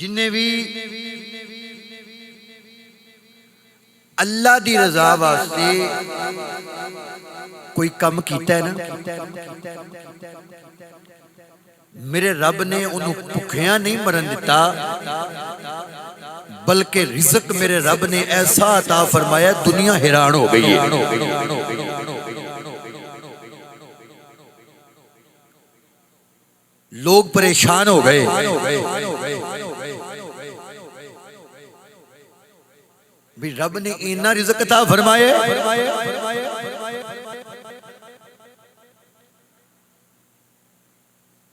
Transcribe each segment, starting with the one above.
جنہیں بھی اللہ دی رضا واسطے کوئی کم کیتا ہے نا، میرے رب نے انہوں بھکھیاں نہیں مرن دیتا، بلکہ رزق میرے رب نے ایسا عطا فرمایا دنیا حیران ہو گئی ہے۔ لوگ پریشان ہو گئے، بھی رب نے اتنا رزق عطا فرمایا۔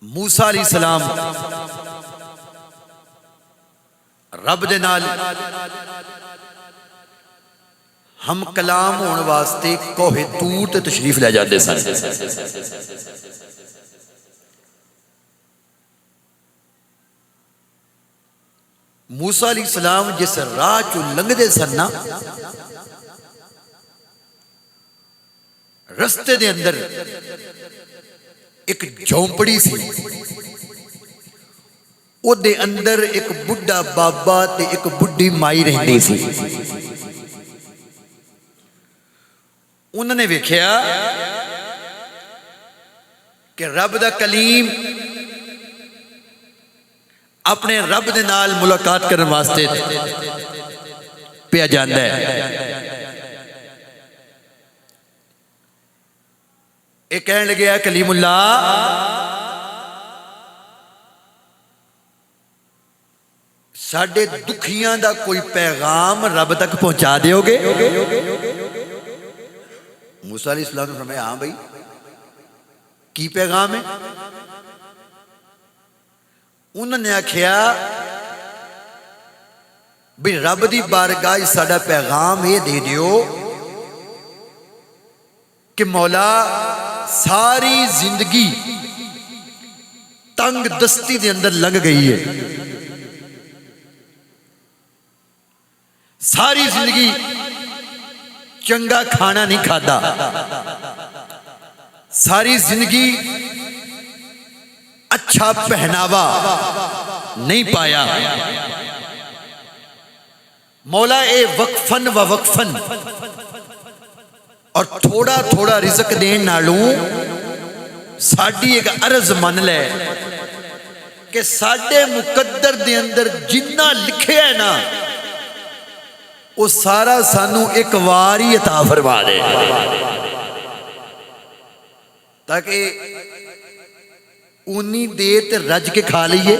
موسیٰ علیہ السلام رب دے نال ہم کلام ہونے واسطے کوہ طور تے تشریف لے جاتے سن۔ موسیٰ علیہ السلام جس راہ چو لنگ دے سننا، رستے دے اندر ایک جھونپڑی سی، او دے اندر ایک بڑھا بابا تے ایک بڑھی مائی رہندی سی۔ انہوں نے ویکھیا کہ رب دا کلیم اپنے رب دے نال ملاقات کرنے واسطے پیا جاندا ہے۔ ایک کہنے لگیا کلیم اللہ، ساڑھے دکھیاں دا کوئی پیغام رب تک پہنچا دیو گے؟ موسیٰ علیہ السلام نے فرمایا ہاں بھائی، کی پیغام ہے؟ انہوں نے آکھیا بھی رب دی بارگاہ ساڑھا پیغام یہ دے دیو کہ مولا ساری زندگی تنگ دستی دے اندر لگ گئی ہے، ساری زندگی چنگا کھانا نہیں کھادا، ساری زندگی اچھا پہناوا نہیں پایا، مولا اے وقفن و وقفن اور تھوڑا تھوڑا رزق دین نالوں ساڑھی ایک عرض من لے کہ ساڑھے مقدر دے اندر جنہ لکھے ہے نا وہ سارا سانو ایک واری عطا فرما دے، تاکہ انہی دیر تے رج کے کھا لئیے۔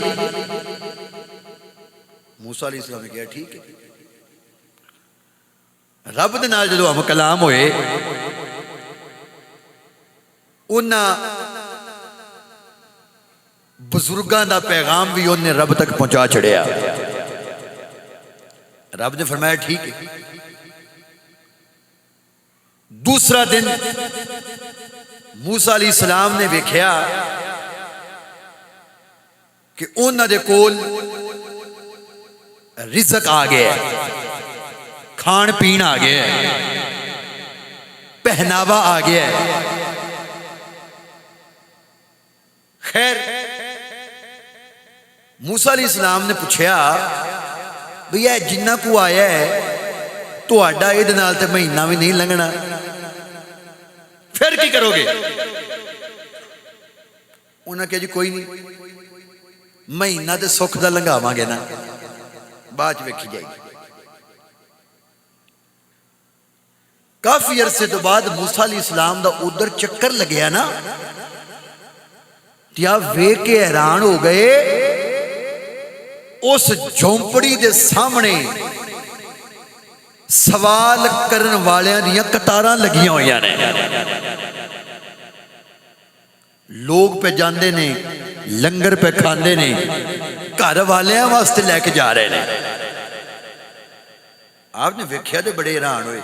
موسیٰ علیہ السلام نے کہا ٹھیک ہے۔ رب دے نال جدو ہم کلام ہوئے، انہاں بزرگان دا پیغام بھی انہیں رب تک پہنچا چھڑیا۔ رب نے فرمایا ٹھیک ہے۔ دوسرا دن موسیٰ علیہ السلام نے ویکھیا کہ انہاں دے کول رزق آ گیا، کھان پین آ گیا، پہناوا آ گیا۔ خیر موسیٰ علیہ السلام نے پوچھیا بھئی جنہ کو آیا ہے تو آڈا یہ دنال تے مہینہ بھی نہیں لنگنا، پھر کی کرو گے؟ انہوں نے کہا جی کوئی نہیں، مہینہ تے سکھ دا لنگا مانگے نا، بعد ویکھی جائے گی۔ کافی عرصے تو بعد موسیٰ علیہ السلام دا ادھر چکر لگیا نا، تیا ویکھ کے حیران ہو گئے، اس جھونپڑی دے سامنے سوال کرن والیاں دیاں قطاراں لگیاں ہویاں نے، لوگ پہ جاندے نے، لنگر پہ کھاندے نے، گھر والیاں واسطے لے کے جا رہے ہیں۔ آپ نے ویکھیا تے بڑے حیران ہوئے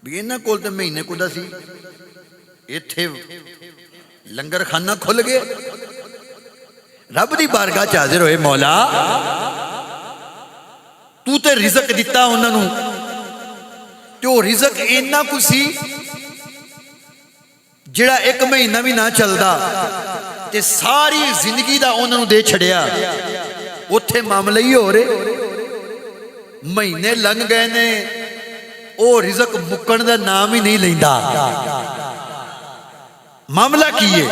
بھی انہاں کول تے مہینے کو دا سی، ایتھے لنگر کھانا کھل گئے۔ رب دی بارگاہ چ حاضر ہوئے، مولا تو تے رزق دیتا انہاں نوں تے او رزق اینا کو سی جڑا ایک مہینہ بھی نہ چلدا تے ساری زندگی دا انہاں نوں دے چھڑیا۔ اتھے معاملے ہی ہو رہے مہینے لنگ گئے نے او رزق مکن دا نام ہی نہیں لیندا معاملہ کیے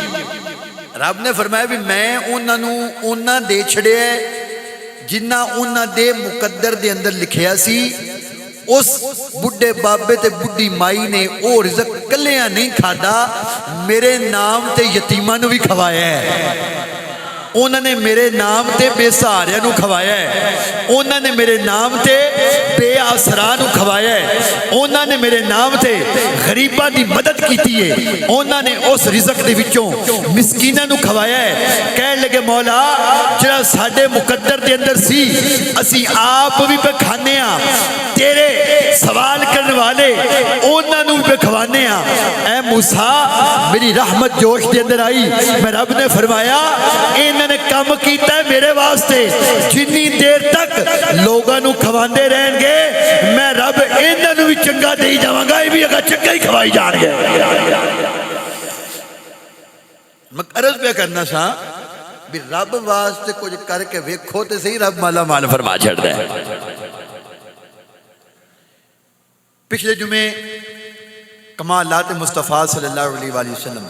رب نے فرمایا بھی میں انہاں دے چھڑے جنہ انہاں دے مقدر دے اندر لکھیا سی اس بڑھے بابے تے بڑھی مائی نے او رزق کلیاں نہیں کھادا میرے نام تے یتیماں نو بھی کھوایا ہے انہوں نے میرے نام تے بے سہاریاں نو کھوایا ہے انہوں نے میرے نام تے بے آسراں نو کھوایا ہے انہوں نے میرے نام تے غریباں دی مدد کیتی ہے انہوں نے اس رزق دے وچوں مسکیناں نو کھوایا ہے کہنے لگے مولا جڑا ساڈے مقدر دے اندر سی اسی آپ بھی پہ کھانے ہاں تیرے سوال کرنے والے انہوں نے بھی کھوانے ہاں اے موسیٰ میری رحمت جوش دے اندر آئی میں رب نے فرمایا انہوں نے کم کیتا ہے میرے واسطے جنی دیر تک لوگاں نو کھواندے رہیں گے میں رب انہوں نے بھی چنگا دے جاواں گا یہ بھی اگر چنگا ہی کھوائی جان گے میں عرض پہ کرنا سا بھی رب واسطے کچھ کر کے ویکھو تے صحیح رب مالا مال فرما چھڑ دے پچھلے جمعے کمالات مصطفیٰ صلی اللہ علیہ وآلہ وسلم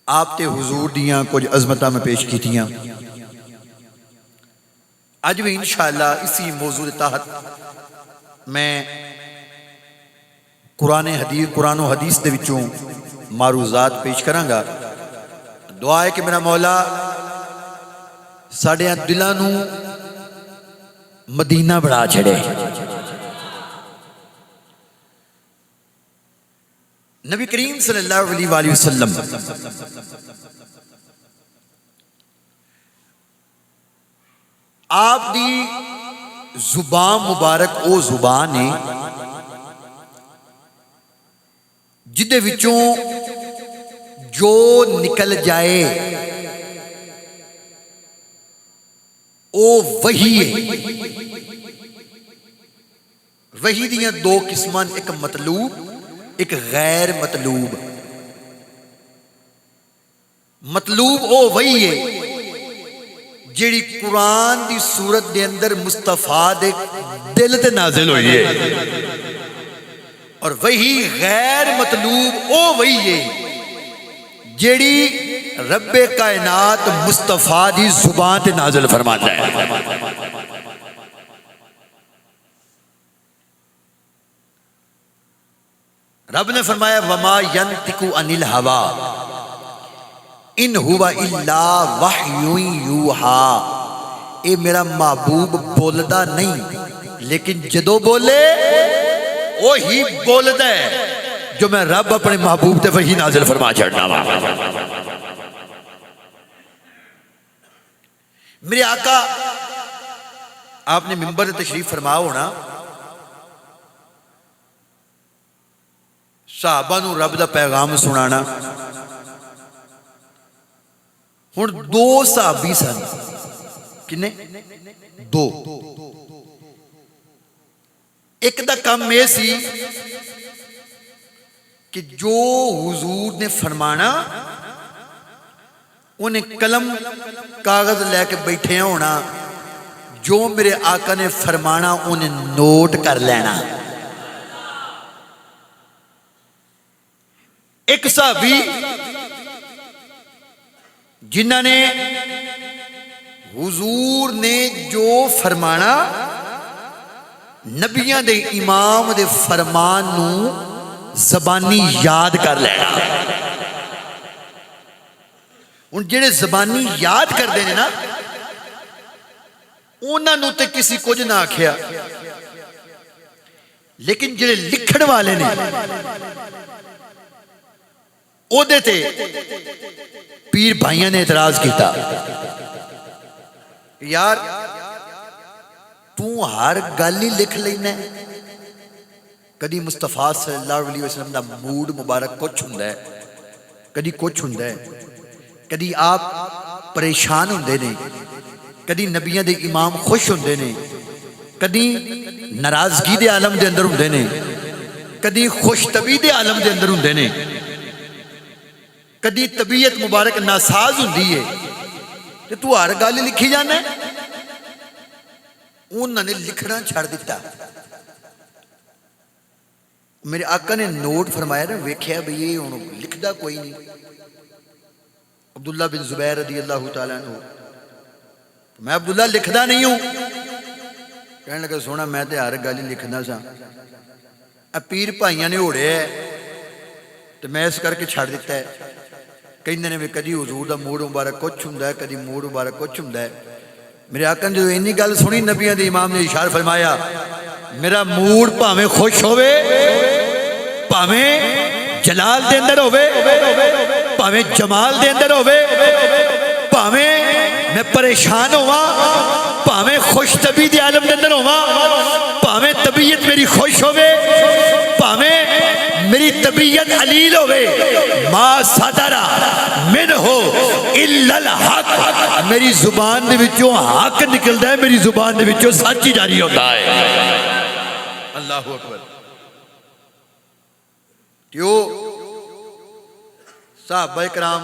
آپ تے حضور دیاں کچھ عظمتہ میں پیش کیتیاں آج بھی انشاءاللہ اسی موضوع تحت میں قرآن و حدیث دے وچوں معروضات پیش کراں گا دعا ہے کہ میرا مولا ساڑھے دلاں نو مدینہ بڑھا چھڑے نبی کریم صلی اللہ علیہ وآلہ وسلم آپ دی زبان مبارک او زبان ہے جدے وچوں جو نکل جائے او وحی ہے وحی دیاں دو قسمان ایک مطلوب ایک غیر مطلوب مطلوب او وہی ہے جیڑی قرآن دی صورت دے اندر مصطفیٰ دے دل تے نازل ہوئی ہے اور وہی غیر مطلوب او وہی ہے جیڑی رب کائنات مصطفیٰ دی زبان تے نازل فرماتا ہے رب نے فرمایا وما ینطق عن الہوا ان ہوا الا وحی یوحا اے میرا محبوب بولدا نہیں لیکن جدو بولے وہی بولدا ہے جو میں رب اپنے محبوب تے وحی نازل فرما چھڑنا وا میرے آقا آپ نے منبر تشریف فرما ہونا صحابہ نو رب دا پیغام سنانا ہن دو صحابی سن کنے دو ایک دا کام یہ سی کہ جو حضور نے فرمانا انہیں قلم کاغذ لے کے بیٹھے ہونا جو میرے آقا نے فرمانا انہیں نوٹ کر لینا ایک صحابی جنہ نے حضور نے جو فرمانا نبیاں دے امام دے فرمان نو زبانی یاد کر لینا ان جڑے زبانی یاد کر دینے نا انہاں نو تے کسی کچھ نہ آکھیا لیکن جڑے لکھن والے نے او دے تے پیر بھائیاں نے اعتراض کیتا یار تو ہر گل ہی لکھ لینا ہے کدی مصطفیٰ صلی اللہ علیہ وسلم دا موڈ مبارک کچھ ہوندا ہے کدی کچھ ہوندا ہے کدی آپ پریشان ہوندے نے کدی نبیاں دے امام خوش ہوندے نے کدی ناراضگی دے عالم دے اندر ہوندے نے کدی خوش طبی دے عالم دے اندر ہوندے نے کدی طبیعت مبارک ناساز ہوندی ہے تے تو ہر گل لکھی جانا ہے۔ انہوں نے لکھنا چھڑ دیتا۔ میرے آقا نے نوٹ فرمایا نا، ویکھیا بھی یہ ہوں لکھدا کوئی نہیں۔ عبداللہ بن زبیر رضی اللہ تعالیٰ عنہ، میں عبداللہ لکھدا نہیں ہوں۔ کہنے لگا سونا میں تے ہر گل لکھنا سا، پیر بھائیاں نے اوڑے ہے تو میں اس کر کے چھڑ دیتا ہے۔ کہندے نے بھی کدی حضور دا موڑ مبارک کچھ ہوندا ہے، کدی موڑ مبارک کچھ ہوندا ہے۔ میرے آقا نے جو اینی گل سنی، نبیوں دے امام نے اشار فرمایا میرا موڑ پاویں خوش ہوئے، پاویں جلال دے اندر ہوئے، پاویں جمال دے اندر ہوئے، پاویں میں پریشان ہوا، پاویں خوش طبیعت عالم دے اندر ہوا، پاویں طبیعت میری خوش ہوئے، پاویں میری طبیعت علیل ہوئے، ما صدرہ من ہو الا الحق، میری زبان دے وچوں حق نکلدا ہے، میری زبان دے وچوں سچ ہی جاری ہوتا ہے۔ اللہ اکبر۔ کیوں صحابہ کرام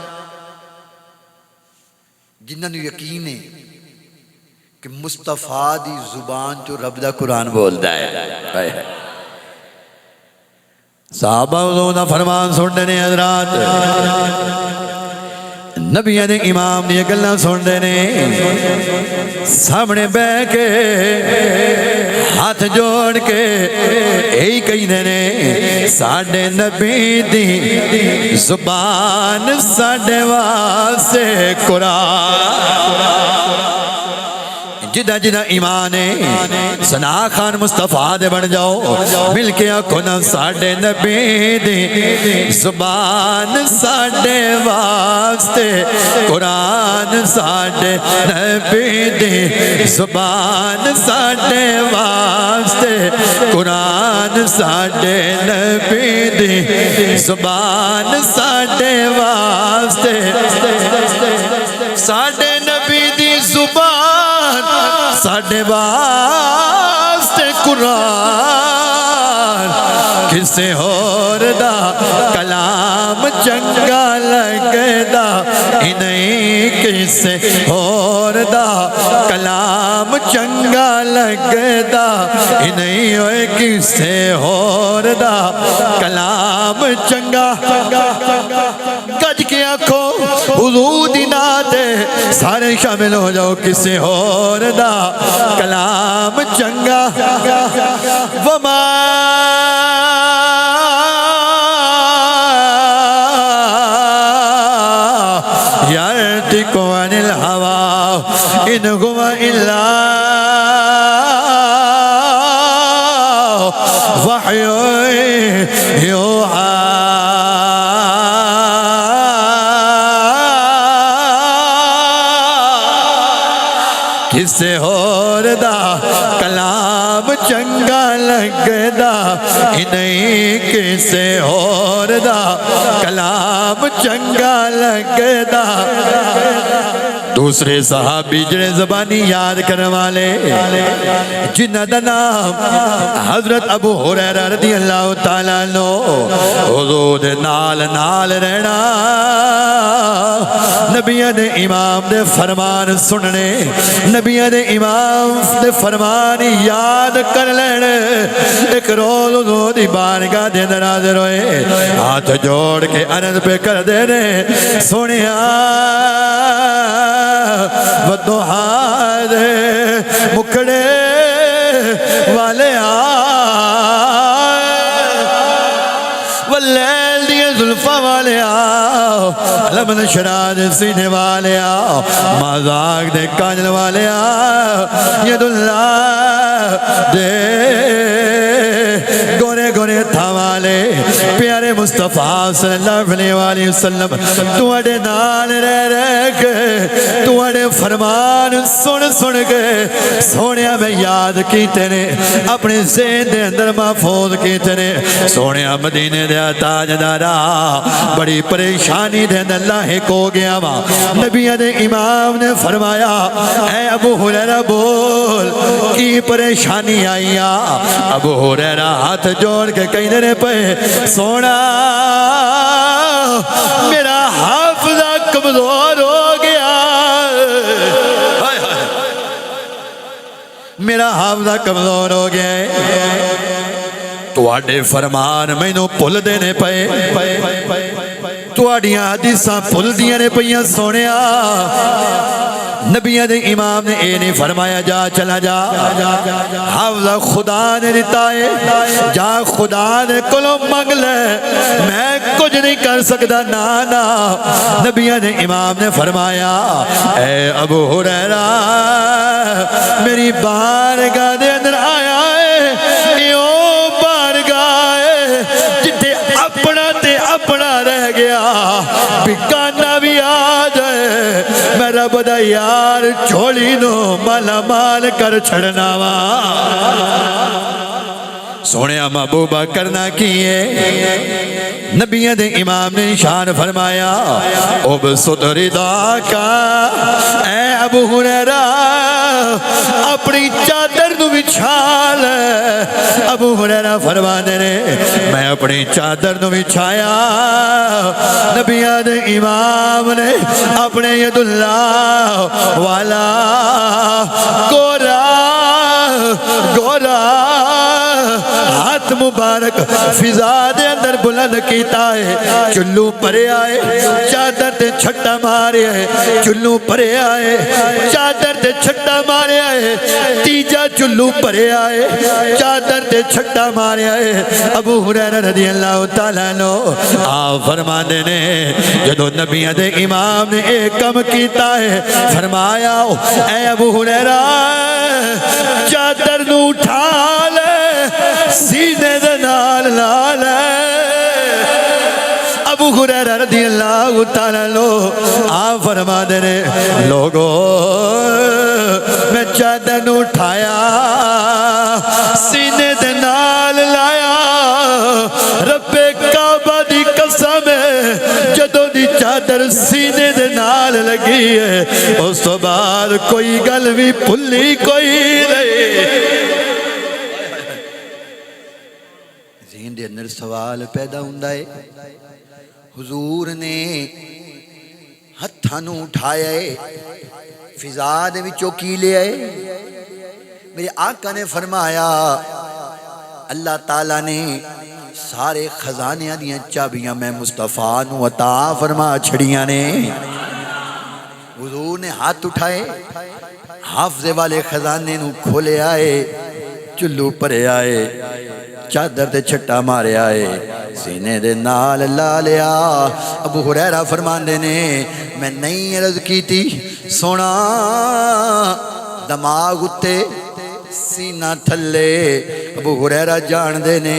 جنہاں نوں یقین ہے کہ مصطفیٰ دی زبان جو رب دا قرآن بولدا ہے، صحابہ انہوں نے فرمان سننے نے حضرات، نبیوں نے امام نے گلاں سننے نے، سامنے بہ کے ہاتھ جوڑ کے یہی کہندے نے ساڈے نبی دی زبان ساڈے واسطے قرآن۔ جدہ جدہ ایمان ہے سنا خان مصطفیٰ دے بن جاؤ، مل کے آکھو نا ساڈے نبی دی زبان ساڈے واسطے قرآن، ساڈے نبی دی زبان ساڈے واسطے قرآن، ساڈے نبی دی زبان ساڈے واسطے، ساڈے نبی دی زبان ساڈے واسطے قرآن، کسے ہور دا کلام چنگا لگدا ہی نہیں، کسے ہور دا کلام چنگا لگدا ہی نہیں، ہوئے کسے ہور دا کلام چنگا گج کے آنکھوں حضور دی نعت سارے شامل ہو جاؤ، کسے اور دا کلام چنگا وما یرتق عن الہوا ان هو الا وحی یوحی۔ کسے اور دا کلام چنگا لگدا ہی نہیں، کسے اور دا کلام چنگا لگدا۔ دوسرے صحابی جڑے زبانی یاد کرنے والے جنہ دا نام حضرت ابو ہریرہ رضی اللہ تعالیٰ عنہ، حضور نال نال رہنا، نبیوں نے امام دے فرمان سننے، نبیوں نے امام دے فرمان یاد کر لینے۔ ایک روز حضور دی بارگاہ دے اندر حاضر ہوئے، ہاتھ جوڑ کے عرض پہ کر دینے سنیا ودعا دے مکڑے والے واللیل دیئے ظلفہ والے آؤ، لمن شراد سینے والے آؤ، مذاق دے کانجل والے آؤ، ید اللہ دے گورے گورے تھا والے پیارے مصطفیٰ صلی اللہ علیہ وسلم تواڈے نال رہ کے تواڈے فرمان سن سن کے سونیا میں یاد کیتے نے، اپنے ذہن دے اندر محفوظ کیتے نے۔ سونیا مدینے دے تاجدارا بڑی پریشانی دے اندر لاحق ہو گیا وا، نبی دے امام نے فرمایا اے ابو ہریرہ بول کی پریشانی آئی آ؟ ابو ہریرہ ہاتھ جوڑ کے کہنے نے پہ سونا میرا حافظہ کمزور ہو گیا، میرا حافظہ کمزور ہو گیا ہے تواڈے فرمان مینوں بھل دینے پئے تواڈیاں حدیثاں بھل دیاں نے پئیاں سونیا نبیوں دے امام نے اے نہیں فرمایا جا چلا جا حافظہ خدا نے دیتا ہے جا خدا نے کلو منگ لے میں کچھ نہیں کر سکتا نا نبیوں نے امام نے فرمایا اے ابو ہریرہ میری بارگاہ دے اندر آیا ہے یوں بارگاہ ہے جتے اپنا رہ گیا بکانا بھی آ جائے میں رب دا یار چھوڑی نو مالا مال کر چھڑنا وا سونے محبوبہ کرنا کیے نبیوں دے امام نے نشان فرمایا اب رضا کا اے ابو ہریرہ اپنی چادر نو بچھا لے ابو ہریرہ فرمانے نے میں اپنی چادر نو بچھایا نبیوں دے امام نے اپنے ید اللہ والا گورا ہاتھ مبارک فضا دے اندر بلند کیتا ہے چلو پرے آئے چادر تے چھٹا مارے آئے چلو پرے آئے چادر تے چھٹا مارے آئے تیجا چلو پرے آئے چادر تے چھٹا مارے آئے ابو ہریرہ رضی اللہ تعالیٰ عنہ آپ فرمانے نے جدو نبیوں دے امام نے ایک کم کیتا ہے فرمایا اے ابو ہریرہ چادر نو اٹھا لے سینے دے نال لال ابو ہریرہ رضی اللہ تعالیٰ عنہ آپ فرما دے رہے لوگو میں چادر نو اٹھایا سینے دے نال لایا رب کعبہ دی قسم ہے جدو دی چادر سینے دے نال لگی ہے اس تو بعد کوئی گل بھی پھلی کوئی نہیں ذہن دے اندر سوال پیدا ہوندا ہے حضور نے ہتھاں نو اٹھایا ہے فضا دے وچوں کی لے آئے میرے آقا نے فرمایا اللہ تعالیٰ نے سارے خزانیاں دیاں چابیاں میں مصطفیٰ نو عطا فرما چھڑیاں نے حضور نے ہاتھ اٹھائے حافظے والے خزانے نو کھولے آئے چلو پرے آئے چادر تے چھٹا مارے آئے سینے دے نال لا لیا ابو ہریرہ فرماندے نے میں نہیں عرض کی تھی سونا دماغ اتے سینہ تھلے ابو ہریرہ جان دے نے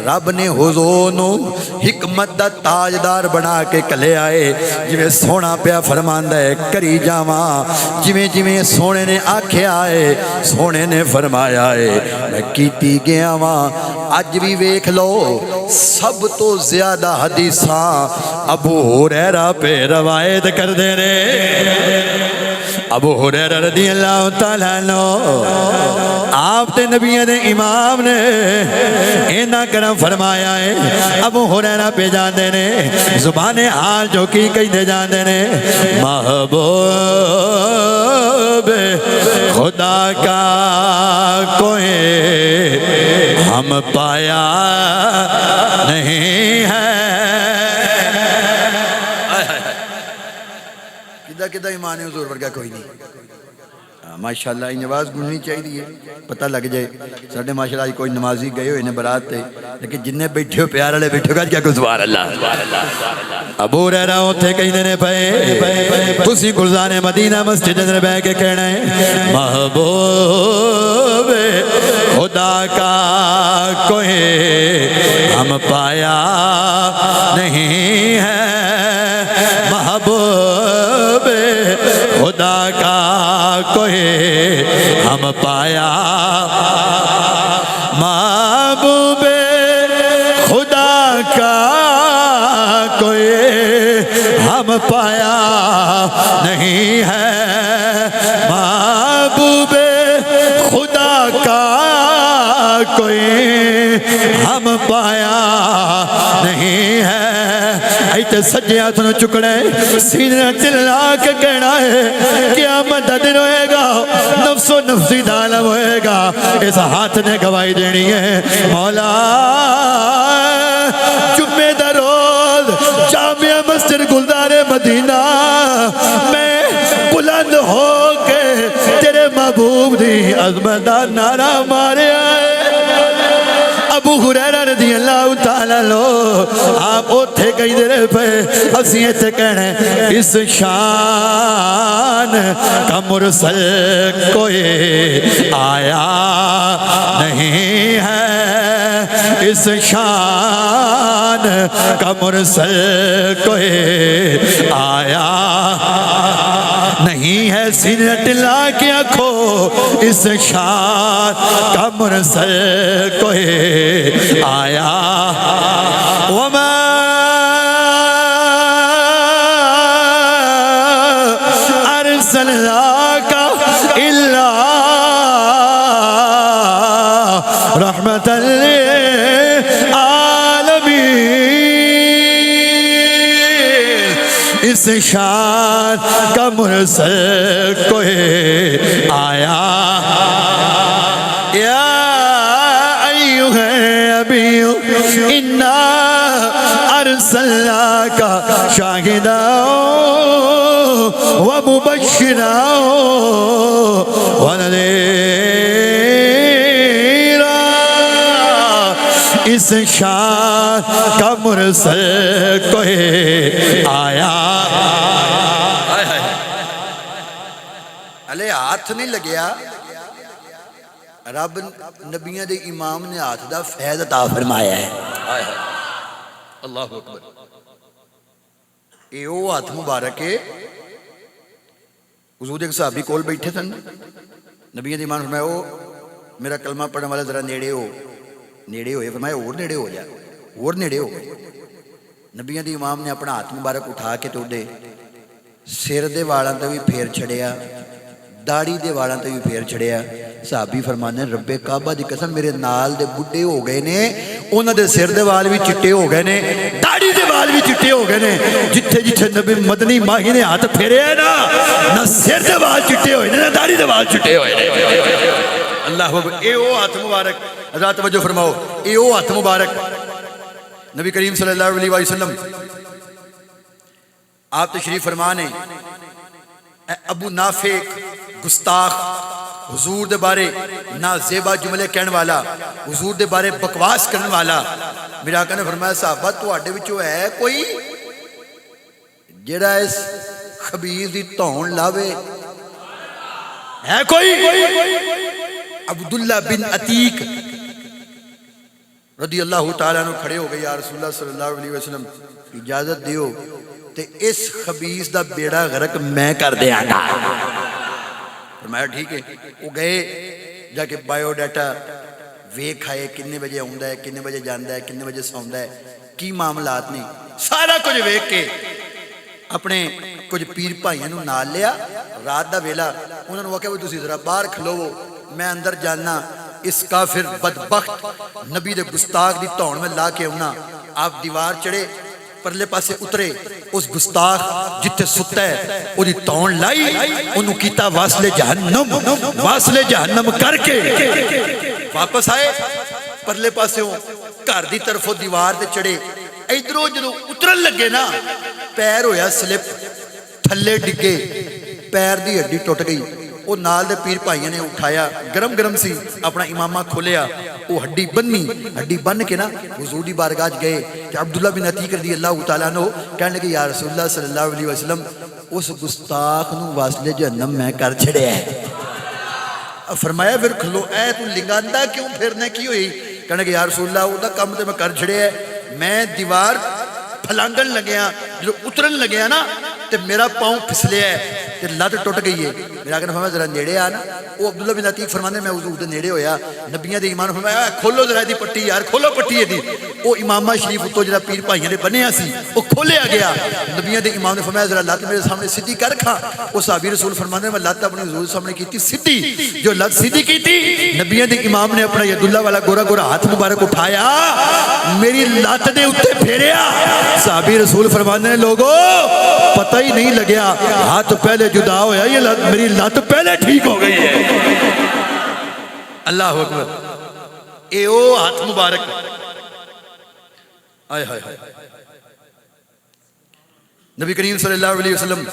رب نے حضور نو حکمت دا تاجدار بنا کے کلے آئے جویں سونا پیا فرماندا ہے کری جاواں جویں سونے نے آکھے آئے سونے نے فرمایا ہے میں کیتی گیا واں اج بھی ویکھ لو سب تو زیادہ حدیثاں ابو ہریرہ پہ روایت کر دے رہے ابو ہریرہ رضی اللہ تعالیٰ عنہ آپ تے نبیوں دے امام نے اینا کرم فرمایا ہے ابو ہریرہ پہ جاندے نے زبان حال جو کی کہیں دے جاندے نے محبوب خدا کا کوئی ہم پایا نہیں ہے کدہ ایمان حضور ورگا کوئی نہیں ماشاءاللہ یہ نواز گننی چاہیے پتہ لگ جائے ساڑھے ماشاءاللہ کوئی نمازی گئے ہوئے انہیں برات تھے لیکن جنہیں بیٹھے ہو پیار والے بیٹھے ہو کیا کہ سبحان اللہ ابو ہریرہ ہوتے کہیں دینے پئے تسی گلزار مدینہ مسجد اندر بہ کے کہنا ہے محبوب خدا کا کوئی ہم پایا نہیں ہے محبوب خدا کا کوئی ہم پایا محبوب خدا کا کوئی ہم پایا نہیں ہے محبوب خدا کا کوئی ہم پایا نہیں ہے ایتے سجے ہاتھ نو چکڑے سینے چلا کے کہنا ہے قیامت دا دن ہوئے گا نفس و نفسی دا عالم ہوئے گوائے گا اس ہاتھ نے گواہی دینی ہے مولا جمعے دا روز جامعہ مسجد گلزار مدینہ میں بلند ہو کے تیرے محبوب دی عظمت دا نعرہ مارے آئے ابو ہریرہ رضی اللہ تعالیٰ لو آپ اوتھے کئی دیر پہ اسیے تے کہنے اس شان کا مرسل کوئی آیا نہیں ہے اس شان کا مرسل کوئی آیا نہیں ہے سینہ ٹلا کے آنکھوں اس شان کا مرسل کوئی آیا وما ارسلناک الا رحمت للعالمین اس شان کا مرسل کوئی آیا یا ایوہ نبی انا ارسلناک شاہدا ومبشرا ونذیرا اس شان کا مرسل کوئی آیا علیہ ہاتھ نہیں لگیا رب نبیوں دے امام نے ہاتھ دا فیض عطا فرمایا ہے اللہ اکبر یہ وہ ہاتھ مبارک ہے حضور ایک صحابی کول بیٹھے تھے نبیوں دے امام نے فرمایا او میرا کلمہ پڑھنے والا ذرا نیڑے ہوئے فرمایا اور نیڑے ہو جا اور نیڑے ہو گئے نبیوں دے امام نے اپنا ہاتھ مبارک اٹھا کے تو دے سر دے والاں تے بھی پھیر چھڑیا داڑھی دے والاں تے بھی پھیر چھڑیا صحابی فرمانے رب کعبہ دی قسم میرے نال دے بڈھے ہو گئے نے انہاں دے سر دے وال بھی چٹے ہو گئے نے داڑھی دے وال بھی چٹے ہو گئے نے جتھے جتھے نبی مدنی ماہی نے ہاتھ پھیرے ہے نہ سر دے وال چٹے ہوئے نے نہ داڑھی دے وال چٹے ہوئے نے اللہ اکبر اے او ہاتھ مبارک حضرات توجہ فرماؤ اے او ہاتھ مبارک نبی کریم صلی اللہ علیہ وسلم آپ تشریف فرمانے ابو نافع گستاخ حضور دے بارے نازیبا جملے کہنے والا حضور دے بارے بکواس کرنے والا میرا آقا نے فرمایا صحابہ تو آڈے وچوں ہے کوئی جڑا اس خبیث دی تون لاوے ہے کوئی عبداللہ بن عتیق رضی اللہ تعالیٰ عنہ کھڑے ہو گئے یا رسول اللہ صلی اللہ علیہ وسلم اجازت دیو تے اس خبیث دا بیڑا غرق میں کر دیا گا فرمایا ٹھیک ہے وہ گئے جا کے بائیو ڈیٹا ویک آئے کنے بجے ہوندہ ہے کنے بجے جاندہ ہے کنے بجے سوندہ ہے کی معاملات نہیں سارا کچھ ویک کے اپنے کچھ پیر بھائیوں نو نال لیا رات دا ویلا انہوں نے وقت تسی ذرا باہر کھلو میں اندر جاننا اس کافر بدبخت نبی دے گستاخ دی تون میں لا کے ہونا آپ دیوار چڑھے پرلے پاسے اترے اس گستاخ جتے ستا ہے وہ دی تون لائی انہوں کیتا واصل جہنم کر کے واپس آئے پرلے پاسے ہوں گھر دی طرف دیوار دے چڑھے ادھروں جدوں اترن لگے نا پیر ہویا سلپ تھلے ڈگے پیر دی ہڈی ٹوٹ گئی وہ نال دے پیر بھائیوں نے اٹھایا گرم گرم سی اپنا امامہ کھولیا وہ ہڈی بن کے نا حضور دی بارگاہ گئے کہ عبداللہ بن عتیق رضی اللہ تعالیٰ عنہ کہنے لگے یا رسول اللہ صلی اللہ علیہ وسلم اس گستاخ نو واصل جہنم میں کر چھڑے ہے فرمایا پھر کھلو اے تو لنگاندہ کیوں پھرنے کی ہوئی کہنے لگے یا رسول اللہ وہ دا کم تے میں کر چھڑے ہے میں دیوار پھلانگن لگیا جو اترن لگیا نا تے میرا پاؤں پھسلے ہے تے لات ٹوٹ گئی ہے میرا آقا نے فرمایا ذرا نیڑے آنا وہ عبداللہ بن عتیق فرمانے میں حضور دے نیڑے ہویا نبیوں دے ایمان فرمایا کھولو ذرا دی پٹی یار کھولو پٹی دی وہ امامہ شریف اتو جڑا پیر بھائیوں نے بنیا سی وہ کھولیا گیا نبیوں دے امام نے فرمایا ذرا لات میرے سامنے سیدھی کر کھا وہ صحابی رسول فرمانے میں لات اپنے حضور سامنے کیتی سیدھی جو لات سیدھی کیتی نبیوں دے امام نے اپنا یداللہ والا گورا گورا ہاتھ مبارک اٹھایا میری لات دے اتے پھیریا صحابی رسول فرمانے نے لوگو پتہ ہی نہیں لگیا ہاتھ پہلے جدا ہویا یہ میری لات پہلے ٹھیک ہو گئی ہے اللہ اکبر. اے او ہاتھ مبارک. آئے ہائے ہائے. نبی کریم صلی اللہ علیہ وسلم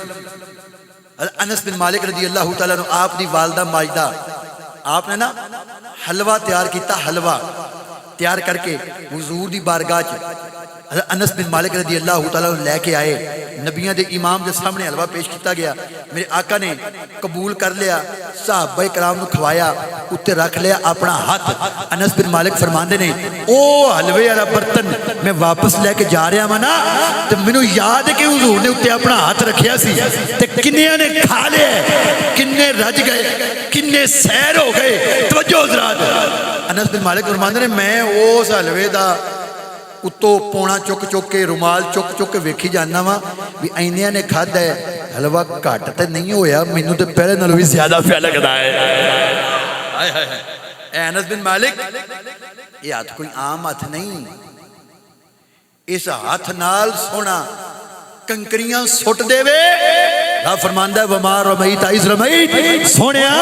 انس بن مالک رضی اللہ تعالیٰ عنہ آپ دی والدہ ماجدہ آپ نے نا حلوہ تیار کیتا. حلوہ تیار کر کے حضور دی بارگاہ انس بن مالک رضی اللہ تعالیٰ عنہ لے کے آئے. نبیوں دے امام دے سامنے حلوہ پیش کیتا گیا. میرے آقا نے قبول کر لیا. صحابہ کرام نو کھوایا. اتنے رکھ لیا اپنا ہاتھ. انس بن مالک فرماندے نے او حلوے والا برتن میں واپس لے کے جا رہا ہوں نا تو مینوں یاد ہے کہ حضور نے اتنے اپنا ہاتھ رکھیا سی تے کنیاں نے کھا لیا, کنے رج گئے, کنے سیر ہو گئے. توجہ حضرات. انس بن مالک فرماندے نے میں اس حلوے دا اتو پونا چک چک کے رومال چک چک کے ویکھی جانا وا بھی اینیاں نے کھادا ہے. حلوہ گھٹ تے نہیں ہویا, مینوں تے پہلے نالوں بھی زیادہ پیا لگدا ہے. ہائے ہائے ہائے. اے انس بن مالک یہ ہاتھ کوئی عام ہاتھ نہیں. اس ہاتھ نال سونا کنکریاں سٹ دے وے. رب فرماندا ہے وما رمیت اذ رمیت. سونیا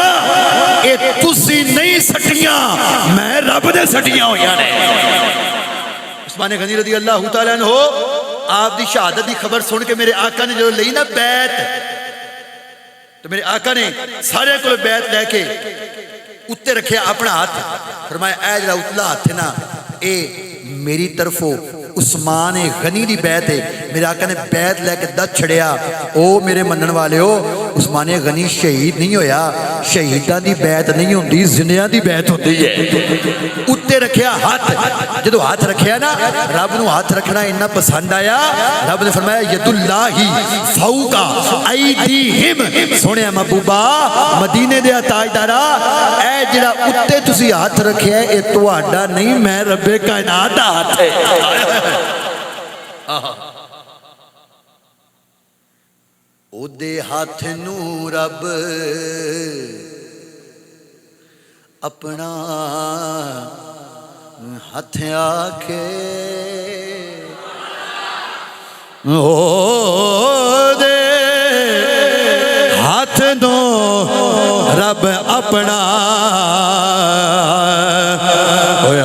اے تسی نہیں سٹیاں, میں رب دے سٹیاں ہویاں نے. عثمان غنی رضی اللہ تعالیٰ عنہ آپ دی شہادت دی خبر سن کے میرے آقا نے جو لئی نا بیعت, تو میرے آقا نے سارے کو بیعت لے کے اتنے رکھیا اپنا ہاتھ. فرمایا اے جڑا اتلا ہاتھ ہے نا اے میری طرفوں عثمان غنی دی بیعت ہے. میرے آقا نے بیعت لے کے دت چھڑیا. او میرے منن والے ہو, عثمان غنی شہید نہیں ہویا. شہیدان دی بیعت نہیں ہوندی, زندیاں دی بیعت ہوندی ہے. اتنے رکھیا ہاتھ. جدو ہاتھ رکھیا نا رب نو ہاتھ رکھنا اتنا پسند آیا. رب نے فرمایا ید اللہ فوق ایدیہم. سونے محبوبا مدینے دے تاجدارا اے جڑا اتنے تسی ہاتھ رکھیا ہے اے تہاڈا نہیں, میں رب کائنات دا ہاتھ ہے. او دے ہاتھ نو رب اپنا ہاتھ آکھے. او دے ہاتھ نو رب اپنا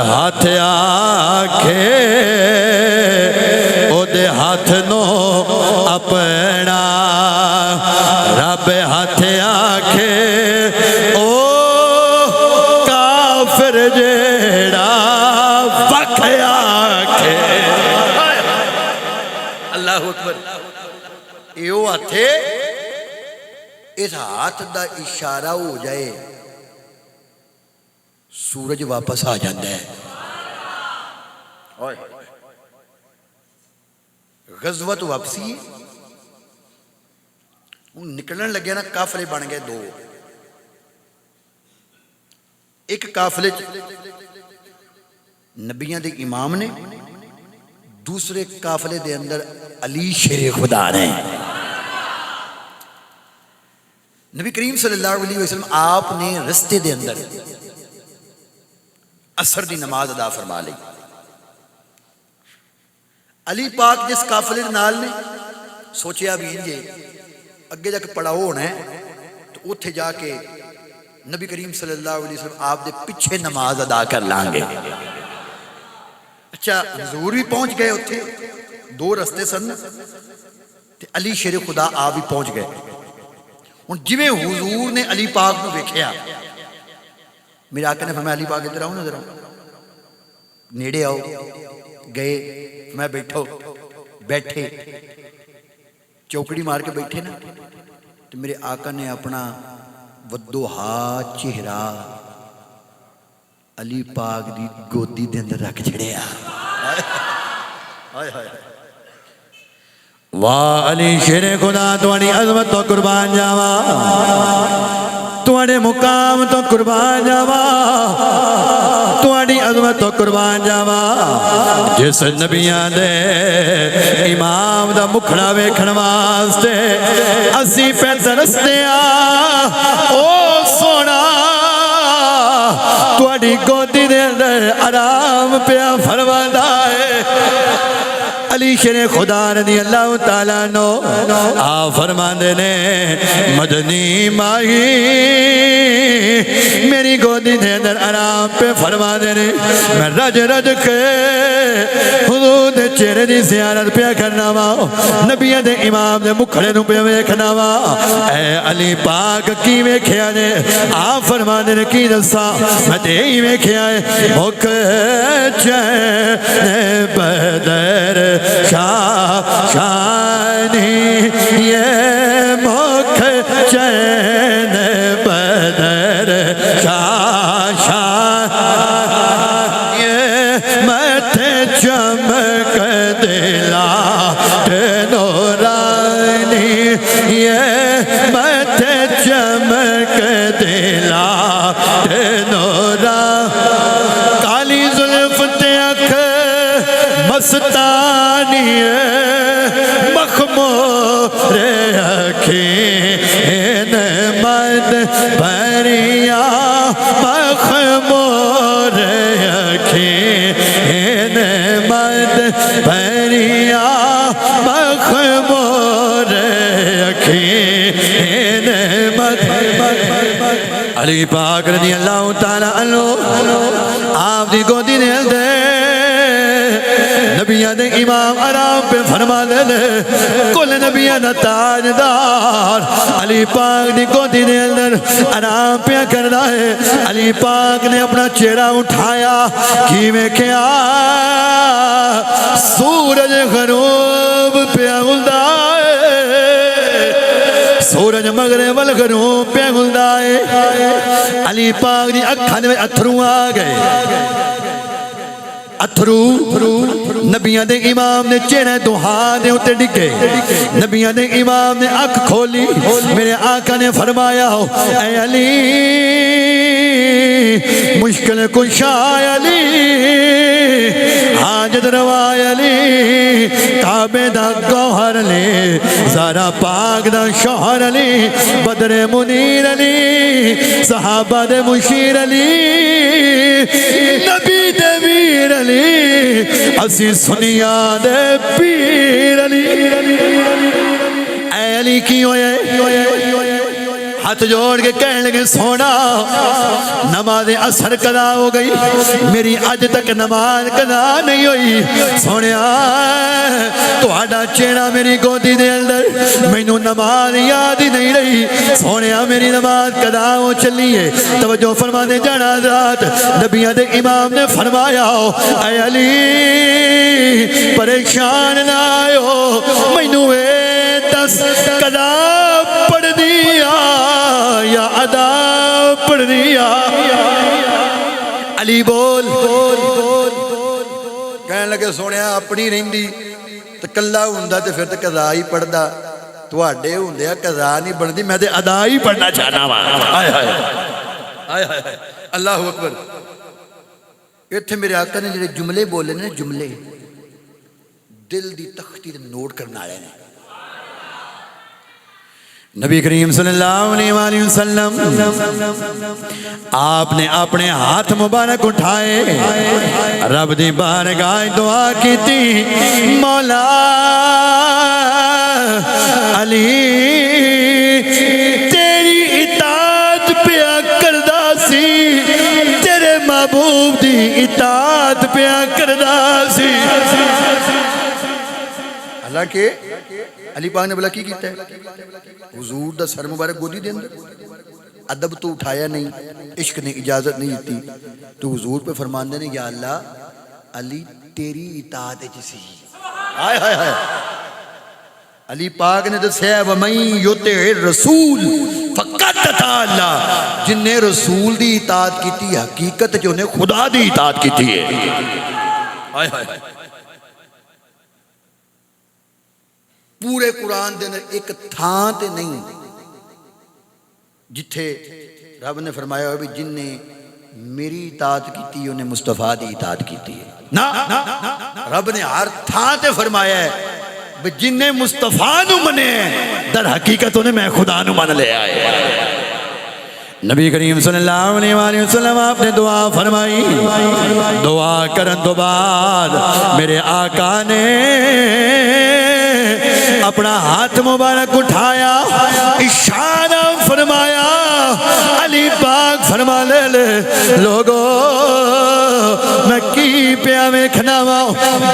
ہاتھ آکھے. او دے ہاتھ نو اپنا رب ہاتھ آکھے. او کافر جیڑا وکھ آکھے. اللہ اکبر. ایو ہاتھے اس ہاتھ دا اشارہ ہو جائے سورج واپس آ جاتا ہے. غزوت واپسی نکلن لگے نا قافلے بن گئے دو. ایک قافلے نبیوں دے امام نے, دوسرے قافلے دے اندر علی شیر خدا نے. نبی کریم صلی اللہ علیہ وسلم آپ نے رستے دے اندر عصر دی نماز ادا فرما لی. علی پاک جس قافلے نال نے سوچیا بھی انجے اگے جا کے پڑاؤ ہونا ہے تو اتھے جا کے نبی کریم صلی اللہ علیہ وسلم آپ دے پیچھے نماز ادا کر لانگے. اچھا حضور بھی پہنچ گئے اتھے, دو رستے سن تے علی شیر خدا آپ بھی پہنچ گئے. ہن جویں حضور نے علی پاک نو ویکھیا, میرے آقا نے فرمایا علی پاک ادھر آؤ نا, ذرا نیڑے آؤ. گئے, میں بیٹھو, بیٹھے چوکڑی مار کے بیٹھے نا تو میرے آقا نے اپنا ودوہا چہرہ علی پاک دی گودی دے اندر رکھ چھڑیا. واہ علی شیر خدا تواڈی عظمت تو قربان جاوا, تواڈے مقام تو قربان جاوا, تواڈی عظمت تو قربان جاوا. جس نبیاں دے امام دا مکھڑا ویکھن واسطے اسی پہ ترستے او سونا تواڈی گودی دے اندر آرام پیا فرماندا ہے. علی شیر خدا رضی اللہ تعالیٰ عنہ آپ فرماندے نے مدنی ماہی میری گود گودی دے اندر آرام پہ فرما دے رہے میں رج رج کے حضور دے چہرے دی زیارت پہ کرنا وا نبیوں دے امام دے مکھڑے نو پہ ویکھنا وا اے علی پاک کی ویکھیا نے آپ فرما دے کی دسا میں تے ہی ویکھیا ہے مکھ چین بدر شاہ شانی یہ مکھ چین بدر شاہ شان یہ متھے چمک دلا نورانی یہ متھے چمک دلا نورا کالی زلف تے اکھ مستانی مخمور اکھیں مد بھریا مخمور اکھیں مد بھریا مخمور اکھیں مد علی پاک رضی اللہ تعالیٰ عنہ آپ دی گودی دے اندر نبیاں دے امام آرام پہ فرما دے کل نبیاں دا تاجدار علی پاک دی گودی دے اندر آرام پہ کرنا ہے علی پاک نے اپنا چہرہ اٹھایا کی میں کیا سورج غروب پہ گلدا سورج مغرب والغروب پہ گلدا علی پاک دی اکھاں دے اتھرو آ گئے اتھرو نبیاں دے امام نے چہرے دوہاں دے اتے ڈگے نبیاں دے امام نے اکھ کھولی میرے آقا نے فرمایا ہو اے علی مشکل کشا علی حاجت روا علی کعبے دا گوہر علی زارا پاک دا شوہر علی بدر منیر علی صحابہ دے مشیر علی نبی دے ویر علی اسی سنیا دے پیر علی اے علی کی ہوئے ہاتھ جوڑ کے کہنے لگے سونا نماز اثر قضا ہو گئی میری آج تک نماز قضا نہیں ہوئی سونیا تو آڈا چیڑا میری گودی دے اندر میں نو نماز یاد ہی نہیں رہی سونیا میری نماز قضا ہو چلی ہے توجہ فرما دے جانا ذات نبیہ دے امام نے فرمایا ہو اے علی پریشان نہ ہو میں نو دس قضا پڑھ دیا یا ادا پڑھ دیا علی بول کہنے لگے سونیا اپنی رہندی تو کلا ہوندا تے پھر تے قضا ہی پڑھدا تواڈے ہوندے قضا نہیں بندی میں تے ادا ہی پڑھنا چاہنا وا ہائے ہائے ہائے ہائے اللہ اکبر ایتھے میرے آقا نے جڑے جملے بولے نے جملے دل دی تختی تے نوٹ کرن والے نے نبی کریم صلی اللہ علیہ وآلہ وسلم آپ نے اپنے ہاتھ مبارک اٹھائے رب دی بارگاہ دعا کی تھی مولا علی تیری اطاعت پیا کردا سی تیرے محبوب دی اطاعت پیا کردا سی حالانکہ علی پاک نے بلا کی کیتا ہے حضور دا سر مبارک گودی دے اندر ادب تو اٹھایا نہیں عشق نے اجازت نہیں دیتی تو حضور پہ فرمان دے نے یا اللہ علی تیری اطاعت جسی آئے آئے آئے علی پاک نے دسیا وَمَن يُطِعِ الرَّسُولِ فَقَدْ أَطَاعَ اللَّهَ جن نے رسول دی اطاعت کی تھی حقیقت جو نے خدا دی اطاعت کی تھی آئے آئے پورے قرآن دے اندر ایک تھان تے نہیں جتھے رب نے فرمایا ہوئے جن نے میری اطاعت کی تھی انہیں مصطفیٰ دی اطاعت کی تھی نا رب نے ہر تھان تے فرمایا ہے جن نے مصطفیٰ نو منے در حقیقت انہیں میں خدا نو من لے آئے نبی کریم صلی اللہ علیہ وآلہ وسلم آپ نے دعا فرمائی دعا کرن تو بعد میرے آقا نے اپنا ہاتھ مبارک اٹھایا اشارہ فرمایا علی پاک فرما لے لوگو میں کی پیا ویکھنا وا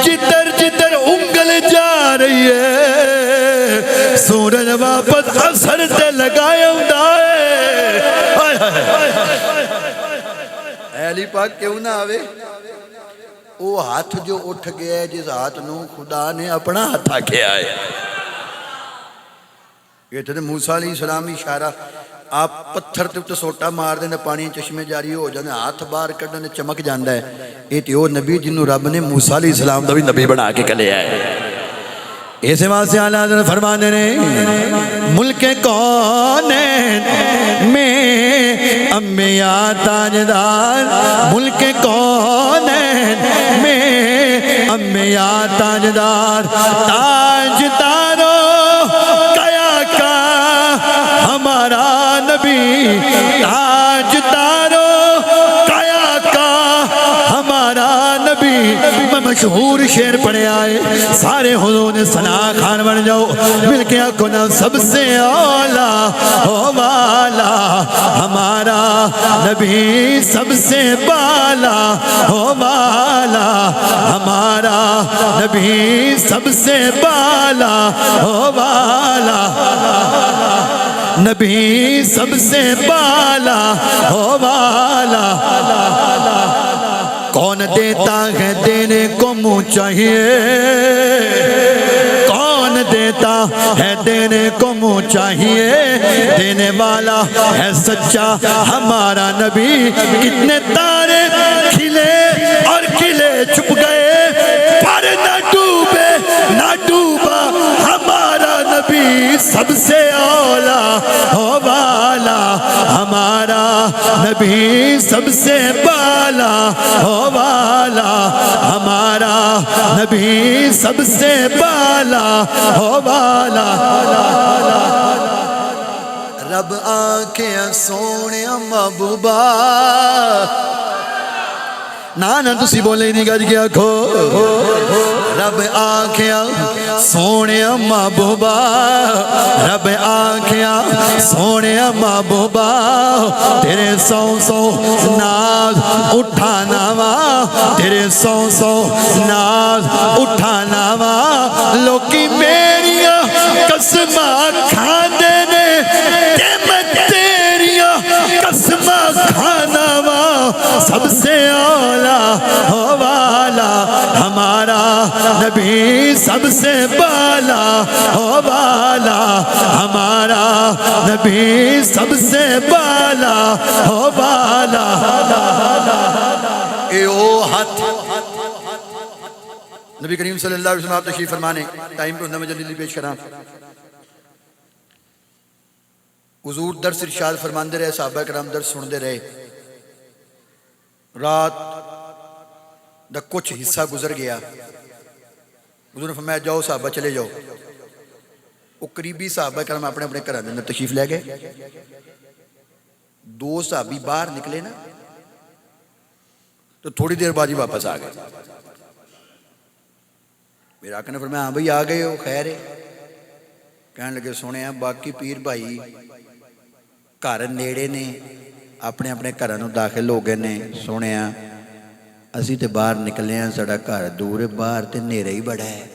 جدھر جدھر انگل جا رہی ہے سورج واپس اثر تے لگایا ہوندا ہے علی پاک کیوں نہ آوے وہ ہاتھ جو اٹھ گیا ہے جس ہاتھ نو خدا نے اپنا ہاتھ آکھیا ہے یہ تو موسیٰ علیہ السلام اشارہ آپ پتھر تے سوٹا مار دینے پانی چشمے جاری ہو جانے ہاتھ باہر کڈنے چمک جاندا ہے یہ تو وہ نبی جنہوں رب نے موسیٰ علیہ السلام دا بھی نبی بنا کے کلیا ہے ایسے واسطے اعلیٰ حضرت فرمانے نے ملک کونین میں انبیاء تاجدار ملک کونین میں انبیاء تاجدار تاجداروں قیا کا ہمارا نبی تاجداروں قیا کا ہمارا نبی میں مشہور شعر پڑھے آئے سارے حضور نے ثنا خان بن جاؤ مل کے آنکھوں نا سب سے اولا ہو والا ہمارا نبی سب سے بالا ہو والا ہمارا نبی سب سے بالا ہو والا نبی سب سے بالا ہو والا کون دیتا ہے دینے کو منہ چاہیے کون دیتا ہے دینے کو منہ چاہیے دینے والا ہے سچا ہمارا نبی کتنے تارے کھلے اور کھلے چھپ گئے پر نہ ڈوبے نہ ڈوبا ہمارا نبی سب سے اولا ہو والا ہمارا نبی سب سے بالا ہو والا ہمارا نبی سب سے بالا ہو والا رب آنکھیں سونے محبوبہ نانا تسی بولے نہیں گج گیا کھو رب آنکھیں سونے محبوبہ رب آنکھیں سونے محبوبہ تیرے سو سو ناز اٹھانا وا تیرے سو سو ناز اٹھانا وا لوکی میریاں قسمہ کھانے نے میں تیریاں قسمہ کھانا وا سب سے اولا ہو والا ہمارا نبی سب سے بالا ہو والا ہمارا نبی سب سے بالا ہو والا اے او ہاتھ نبی کریم صلی اللہ علیہ وسلم آپ تشریف فرمانے ٹائم پہ میں جلدی پیش کراں حضور درس ارشاد فرماندے رہے صحابہ کرام درس سندے رہے رات دا کچھ حصہ گزر گیا حضور نے فرمایا جاؤ صحابہ چلے جاؤ وہ قریبی صحابہ کرام اپنے اپنے گھر اندر تشریف لے گئے دو صحابی باہر نکلے نا تو تھوڑی دیر بعد ہی واپس آ گئے میرے آقا نے فرمایا ہاں بھائی آ گئے ہو خیر ہے کہنے لگے سونے ہیں باقی پیر بھائی گھر نیڑے نے اپنے اپنے گھروں داخل ہو گئے نے سونے ہیں اسی تے باہر نکلے ہیں ساڑا گھر دور ہے باہر تے نیرا ہی بڑا ہے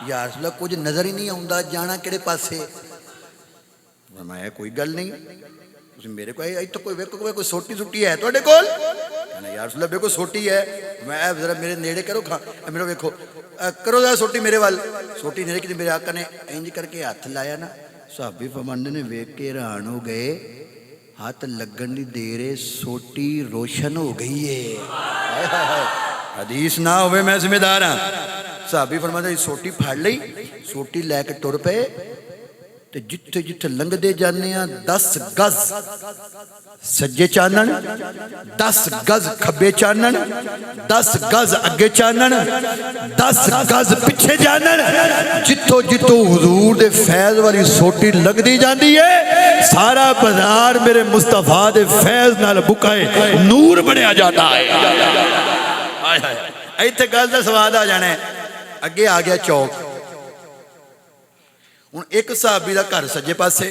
یا رسول اللہ کچھ نظر ہی نہیں آؤندا جانا کیڑے پاسے فرمایا کوئی گل نہیں میرے کو تو کوئی سوٹی سوٹی ہے تو کول یا رسول اللہ بے کو سوٹی ہے میں ذرا میرے نیڑے کرو میرے ویکھو کرو ذرا سوٹی میرے وال سوٹی نیڑے کی میرے آقا نے انج کر کے ہاتھ لایا نا صحابی فرماندے نے ویکھ کے حیران ہو گئے ہاتھ لگن دی دیر سوٹی روشن ہو گئی ہے حدیث نہ ہوئے میں ذمہ دار ہاں صحابی فرماندے سوٹی پھاڑ لئی سوٹی لے کے ٹر پے تے جتھے جتھے لنگ دے جانے ہیں 10 گز سجے چانن 10 گز کھبے چانن 10 گز اگے چانن 10 گز پچھے جانن جتھو جتھو حضور دے فیض والی سوٹی لگ دی جاندی ہے سارا بازار میرے مصطفیٰ دے فیض نال بکائے نور بنیا جاتا ہے ایتھے گل دا سواد آ جانا ہے اگے آ گیا چوک ہوں ایک صحابی دا گھر سجے پاسے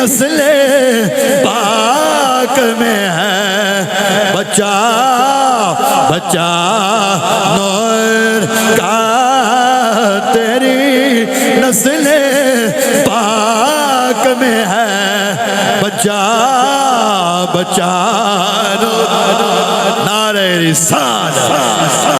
نسل پاک میں ہے بچہ بچہ نور کا تیری نسل پاک میں ہے بچہ بچہ نعرہ رسالت